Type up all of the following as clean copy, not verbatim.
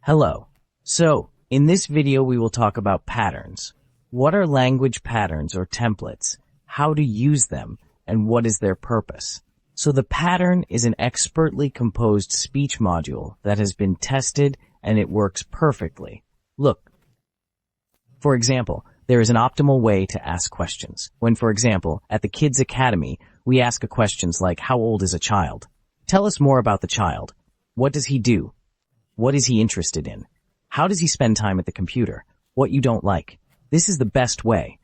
Hello. So, in this video we will talk about patterns. What are language patterns or templates? How to use them? And what is their purpose? So the pattern is an expertly composed speech module that has been tested and it works perfectly. Look. For example, there is an optimal way to ask questions. When, for example, at the Kids Academy, we ask questions like, how old is a child? Tell us more about the child. What does he do? What is he interested in? How does he spend time at the computer? What you don't like? This is the best way.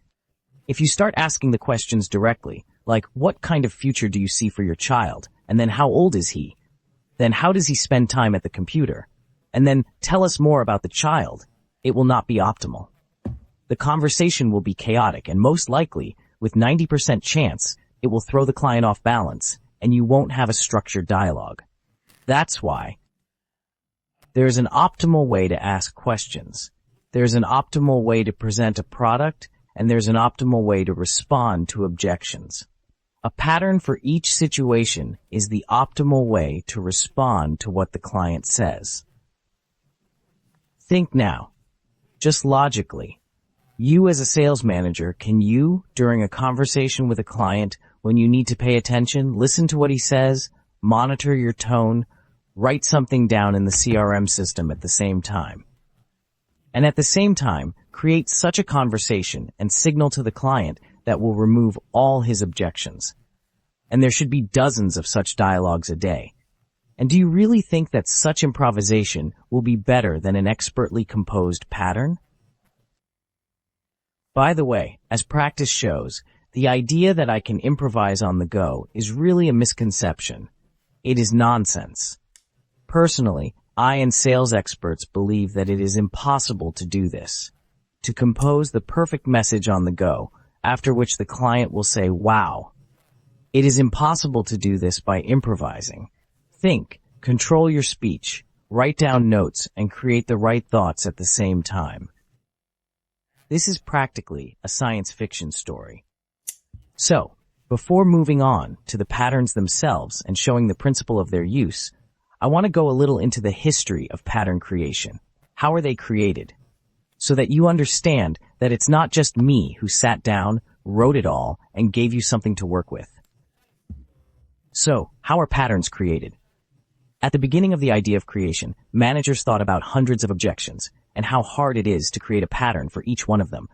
If you start asking the questions directly, like what kind of future do you see for your child? And then how old is he? Then how does he spend time at the computer? And then tell us more about the child. It will not be optimal. The conversation will be chaotic and most likely, with 90% chance, it will throw the client off balance and you won't have a structured dialogue. That's why there's an optimal way to ask questions. There's an optimal way to present a product, and there's an optimal way to respond to objections. A pattern for each situation is the optimal way to respond to what the client says. Think now, just logically. You as a sales manager, can you, during a conversation with a client, when you need to pay attention, listen to what he says, monitor your tone, write something down in the CRM system at the same time? And at the same time, create such a conversation and signal to the client that will remove all his objections. And there should be dozens of such dialogues a day. And do you really think that such improvisation will be better than an expertly composed pattern? By the way, as practice shows, the idea that I can improvise on the go is really a misconception. It is nonsense. Personally, I and sales experts believe that it is impossible to do this, to compose the perfect message on the go, after which the client will say, wow. It is impossible to do this by improvising. Think, control your speech, write down notes, and create the right thoughts at the same time. This is practically a science fiction story. So, before moving on to the patterns themselves and showing the principle of their use, I want to go a little into the history of pattern creation. How are they created? So that you understand that it's not just me who sat down, wrote it all, and gave you something to work with. So, how are patterns created? At the beginning of the idea of creation, managers thought about hundreds of objections and how hard it is to create a pattern for each one of them.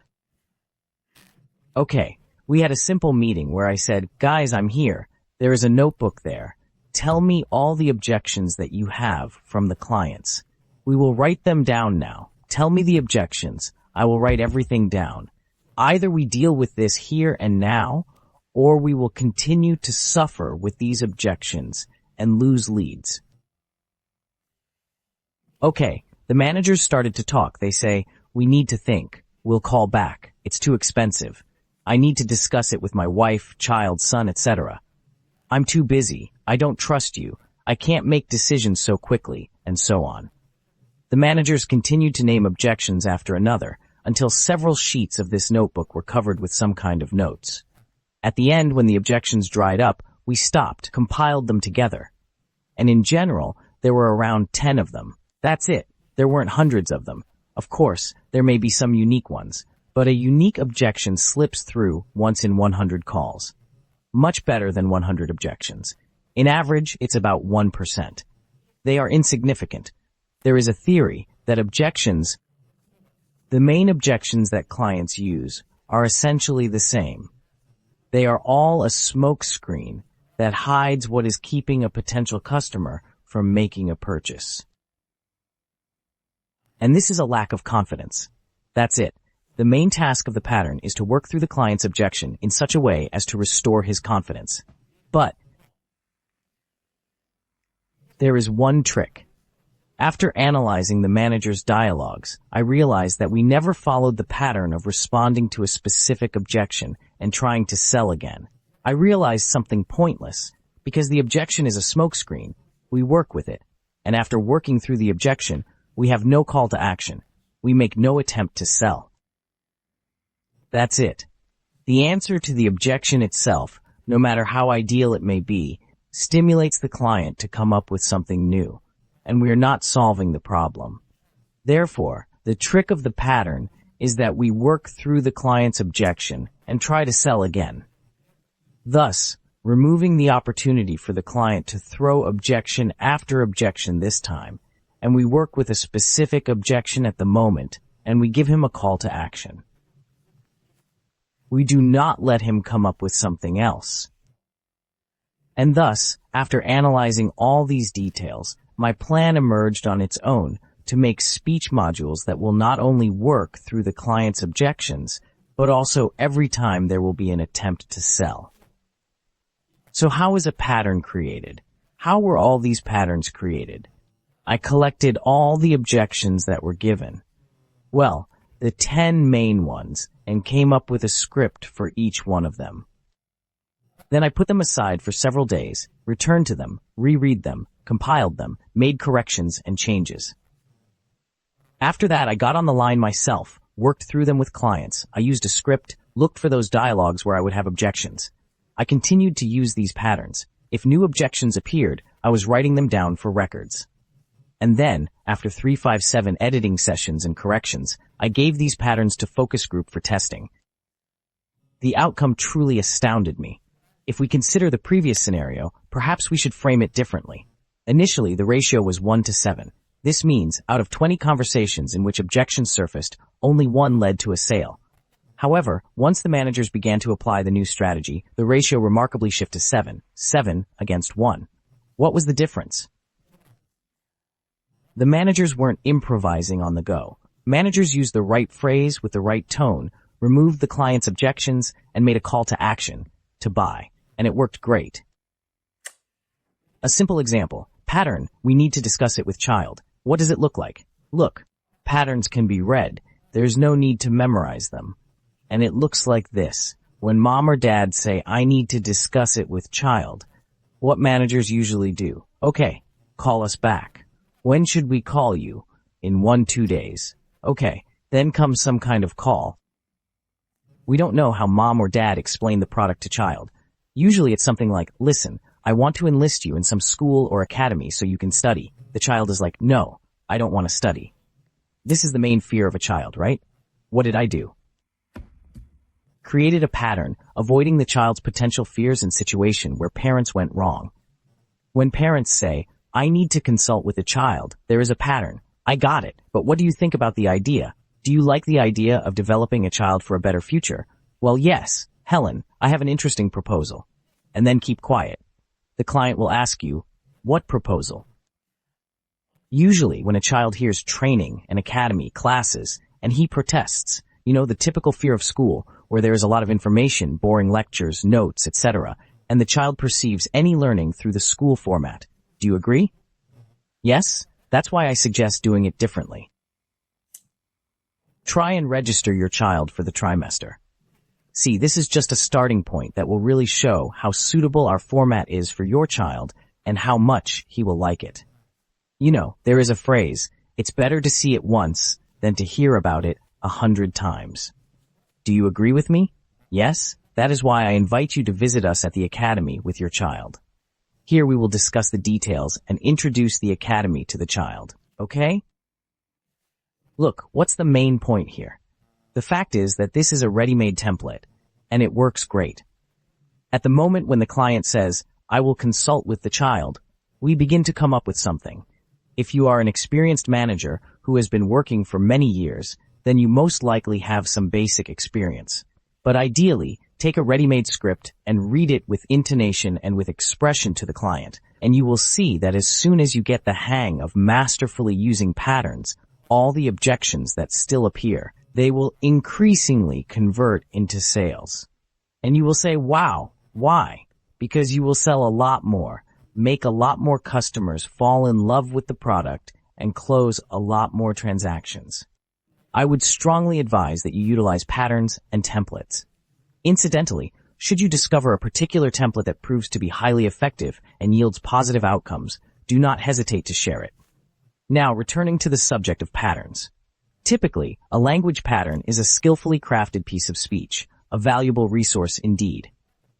Okay, we had a simple meeting where I said, guys, I'm here. There is a notebook there. Tell me all the objections that you have from the clients. We will write them down now. Tell me the objections. I will write everything down. Either we deal with this here and now, or we will continue to suffer with these objections and lose leads. Okay, the managers started to talk. They say, we need to think. We'll call back. It's too expensive. I need to discuss it with my wife, child, son, etc. I'm too busy. I don't trust you. I can't make decisions so quickly, and so on. The managers continued to name objections after another until several sheets of this notebook were covered with some kind of notes. At the end, when the objections dried up, we stopped, compiled them together. And in general, there were around 10 of them. That's it. There weren't hundreds of them. Of course, there may be some unique ones, but a unique objection slips through once in 100 calls. Much better than 100 objections. In average, it's about 1%. They are insignificant. There is a theory that the main objections that clients use are essentially the same. They are all a smokescreen that hides what is keeping a potential customer from making a purchase. And this is a lack of confidence. That's it. The main task of the pattern is to work through the client's objection in such a way as to restore his confidence. But there is one trick. After analyzing the manager's dialogues, I realized that we never followed the pattern of responding to a specific objection and trying to sell again. I realized something pointless. Because the objection is a smokescreen, we work with it. And after working through the objection, we have no call to action. We make no attempt to sell. That's it. The answer to the objection itself, no matter how ideal it may be, stimulates the client to come up with something new, and we are not solving the problem. Therefore, the trick of the pattern is that we work through the client's objection and try to sell again, thus removing the opportunity for the client to throw objection after objection this time, and we work with a specific objection at the moment, and we give him a call to action. We do not let him come up with something else. And thus, after analyzing all these details, my plan emerged on its own to make speech modules that will not only work through the client's objections, but also every time there will be an attempt to sell. So how is a pattern created? How were all these patterns created? I collected all the objections that were given. Well, the 10 main ones, and came up with a script for each one of them. Then I put them aside for several days, returned to them, reread them, compiled them, made corrections and changes. After that, I got on the line myself, worked through them with clients. I used a script, looked for those dialogues where I would have objections. I continued to use these patterns. If new objections appeared, I was writing them down for records. And then, after 3-5-7 editing sessions and corrections, I gave these patterns to focus group for testing. The outcome truly astounded me. If we consider the previous scenario, perhaps we should frame it differently. Initially, the ratio was 1-7. This means, out of 20 conversations in which objections surfaced, only one led to a sale. However, once the managers began to apply the new strategy, the ratio remarkably shifted to 7 against 1. What was the difference? The managers weren't improvising on the go. Managers used the right phrase with the right tone, removed the client's objections, and made a call to action, to buy, and it worked great. A simple example. Pattern, we need to discuss it with child. What does it look like? Look, patterns can be read. There's no need to memorize them. And it looks like this. When mom or dad say, I need to discuss it with child, what managers usually do? Okay, call us back. When should we call you? In 1-2 days. Okay, then comes some kind of call. We don't know how mom or dad explain the product to child. Usually it's something like, listen, I want to enlist you in some school or academy so you can study. The child is like, no, I don't want to study. This is the main fear of a child, right? What did I do? Created a pattern, avoiding the child's potential fears and situation where parents went wrong. When parents say, I need to consult with the child, there is a pattern. I got it, but what do you think about the idea? Do you like the idea of developing a child for a better future? Well, yes, Helen, I have an interesting proposal. And then keep quiet. The client will ask you, what proposal? Usually, when a child hears training, an academy, classes, and he protests, the typical fear of school, where there is a lot of information, boring lectures, notes, etc., and the child perceives any learning through the school format. Do you agree? Yes? That's why I suggest doing it differently. Try and register your child for the trimester. See, this is just a starting point that will really show how suitable our format is for your child and how much he will like it. There is a phrase, it's better to see it once than to hear about it 100 times. Do you agree with me? Yes? That is why I invite you to visit us at the Academy with your child. Here we will discuss the details and introduce the Academy to the child, okay? Look, what's the main point here? The fact is that this is a ready-made template, and it works great. At the moment when the client says, I will consult with the child, we begin to come up with something. If you are an experienced manager who has been working for many years, then you most likely have some basic experience. But ideally, take a ready-made script and read it with intonation and with expression to the client, and you will see that as soon as you get the hang of masterfully using patterns, all the objections that still appear, they will increasingly convert into sales. And you will say, wow, why? Because you will sell a lot more, make a lot more customers fall in love with the product, and close a lot more transactions. I would strongly advise that you utilize patterns and templates. Incidentally, should you discover a particular template that proves to be highly effective and yields positive outcomes, do not hesitate to share it. Now, returning to the subject of patterns. Typically, a language pattern is a skillfully crafted piece of speech, a valuable resource indeed.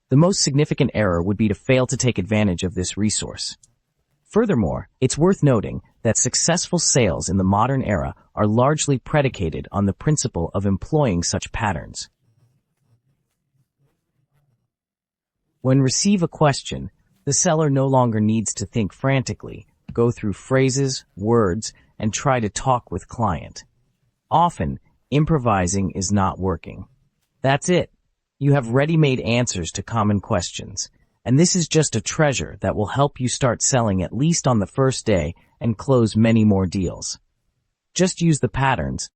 The most significant error would be to fail to take advantage of this resource. Furthermore, it's worth noting that successful sales in the modern era are largely predicated on the principle of employing such patterns. When receive a question, the seller no longer needs to think frantically, go through phrases, words, and try to talk with client. Often, improvising is not working. That's it. You have ready-made answers to common questions, and this is just a treasure that will help you start selling at least on the first day and close many more deals. Just use the patterns,